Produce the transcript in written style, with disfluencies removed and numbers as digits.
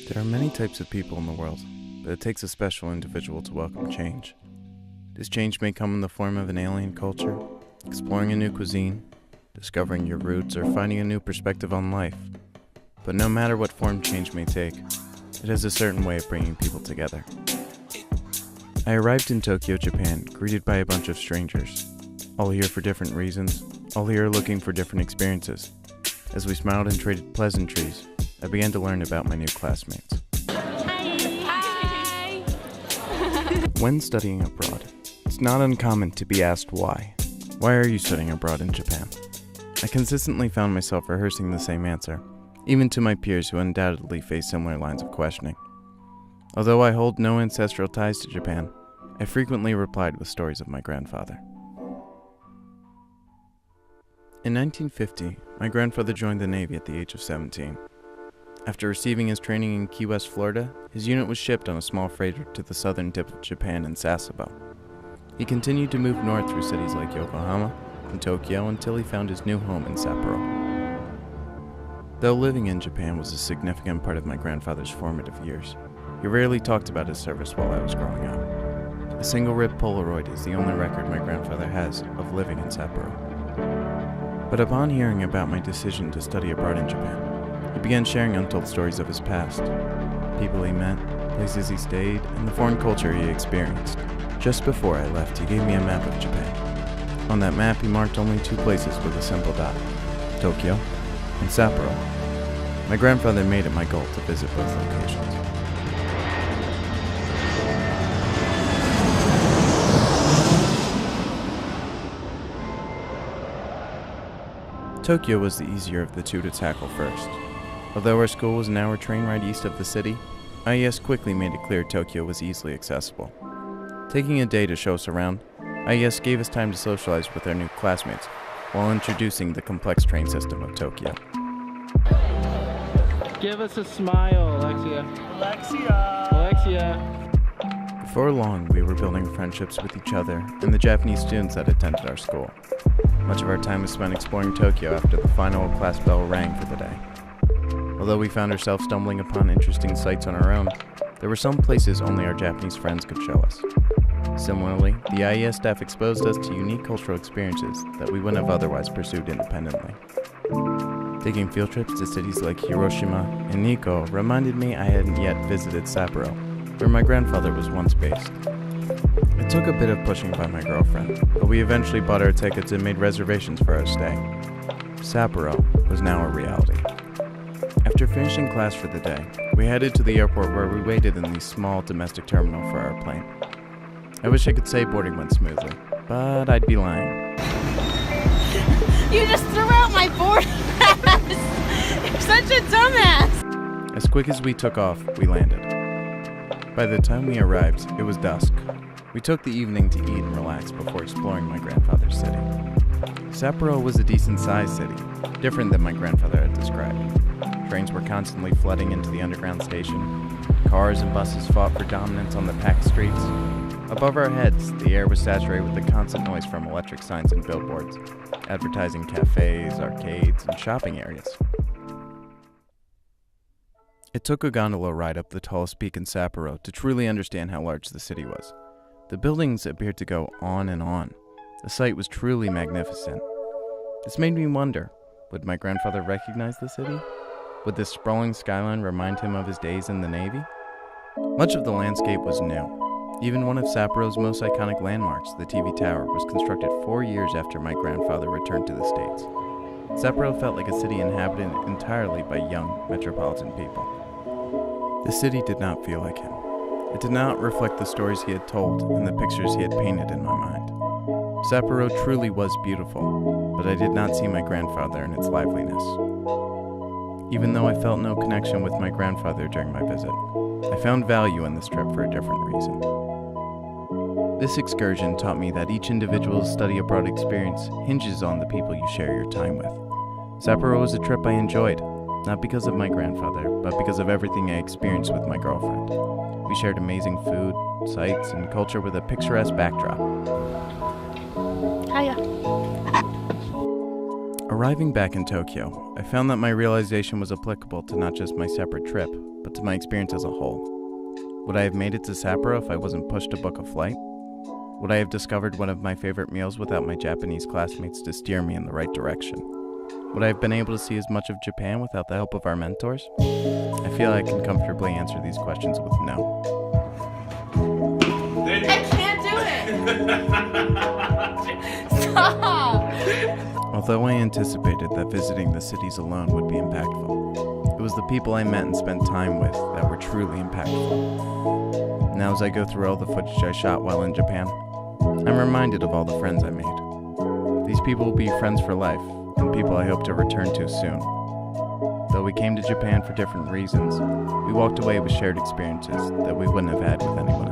There are many types of people in the world, but it takes a special individual to welcome change. This change may come in the form of an alien culture, exploring a new cuisine, discovering your roots, or finding a new perspective on life. But no matter what form change may take, it has a certain way of bringing people together. I arrived in Tokyo, Japan, greeted by a bunch of strangers, all here for different reasons, all here looking for different experiences. As we smiled and traded pleasantries, I began to learn about my new classmates. Hi! When studying abroad, it's not uncommon to be asked why. Why are you studying abroad in Japan? I consistently found myself rehearsing the same answer, even to my peers who undoubtedly face similar lines of questioning. Although I hold no ancestral ties to Japan, I frequently replied with stories of my grandfather. In 1950, my grandfather joined the Navy at the age of 17. After receiving his training in Key West, Florida, his unit was shipped on a small freighter to the southern tip of Japan in Sapporo. He continued to move north through cities like Yokohama and Tokyo until he found his new home in Sapporo. Though living in Japan was a significant part of my grandfather's formative years, he rarely talked about his service while I was growing up. A single-rip Polaroid is the only record my grandfather has of living in Sapporo. But upon hearing about my decision to study abroad in Japan, he began sharing untold stories of his past, people he met, places he stayed, and the foreign culture he experienced. Just before I left, he gave me a map of Japan. On that map, he marked only two places with a simple dot: Tokyo and Sapporo. My grandfather made it my goal to visit both locations. Tokyo was the easier of the two to tackle first. Although our school was an hour train ride east of the city, IES quickly made it clear Tokyo was easily accessible. Taking a day to show us around, IES gave us time to socialize with our new classmates while introducing the complex train system of Tokyo. Give us a smile, Alexia. Alexia. Before long, we were building friendships with each other and the Japanese students that attended our school. Much of our time was spent exploring Tokyo after the final class bell rang for the day. Although we found ourselves stumbling upon interesting sights on our own, there were some places only our Japanese friends could show us. Similarly, the IES staff exposed us to unique cultural experiences that we wouldn't have otherwise pursued independently. Taking field trips to cities like Hiroshima and Nikko reminded me I hadn't yet visited Sapporo, where my grandfather was once based. It took a bit of pushing by my girlfriend, but we eventually bought our tickets and made reservations for our stay. Sapporo was now a reality. After finishing class for the day, we headed to the airport where we waited in the small domestic terminal for our plane. I wish I could say boarding went smoothly, but I'd be lying. You just threw out my boarding pass! You're such a dumbass! As quick as we took off, we landed. By the time we arrived, it was dusk. We took the evening to eat and relax before exploring my grandfather's city. Sapporo was a decent-sized city, different than my grandfather had described. Trains were constantly flooding into the underground station. Cars and buses fought for dominance on the packed streets. Above our heads, the air was saturated with the constant noise from electric signs and billboards, advertising cafes, arcades, and shopping areas. It took a gondola ride up the tallest peak in Sapporo to truly understand how large the city was. The buildings appeared to go on and on. The sight was truly magnificent. This made me wonder, would my grandfather recognize the city? Would this sprawling skyline remind him of his days in the Navy? Much of the landscape was new. Even one of Sapporo's most iconic landmarks, the TV Tower, was constructed 4 years after my grandfather returned to the States. Sapporo felt like a city inhabited entirely by young, metropolitan people. The city did not feel like him. It did not reflect the stories he had told and the pictures he had painted in my mind. Sapporo truly was beautiful, but I did not see my grandfather in its liveliness. Even though I felt no connection with my grandfather during my visit, I found value in this trip for a different reason. This excursion taught me that each individual's study abroad experience hinges on the people you share your time with. Sapporo was a trip I enjoyed, not because of my grandfather, but because of everything I experienced with my girlfriend. We shared amazing food, sights, and culture with a picturesque backdrop. Hiya. Arriving back in Tokyo, I found that my realization was applicable to not just my separate trip, but to my experience as a whole. Would I have made it to Sapporo if I wasn't pushed to book a flight? Would I have discovered one of my favorite meals without my Japanese classmates to steer me in the right direction? Would I have been able to see as much of Japan without the help of our mentors? I feel I can comfortably answer these questions with no. I can't do it! Stop! Although I anticipated that visiting the cities alone would be impactful, it was the people I met and spent time with that were truly impactful. Now as I go through all the footage I shot while in Japan, I'm reminded of all the friends I made. These people will be friends for life, and people I hope to return to soon. Though we came to Japan for different reasons, we walked away with shared experiences that we wouldn't have had with anyone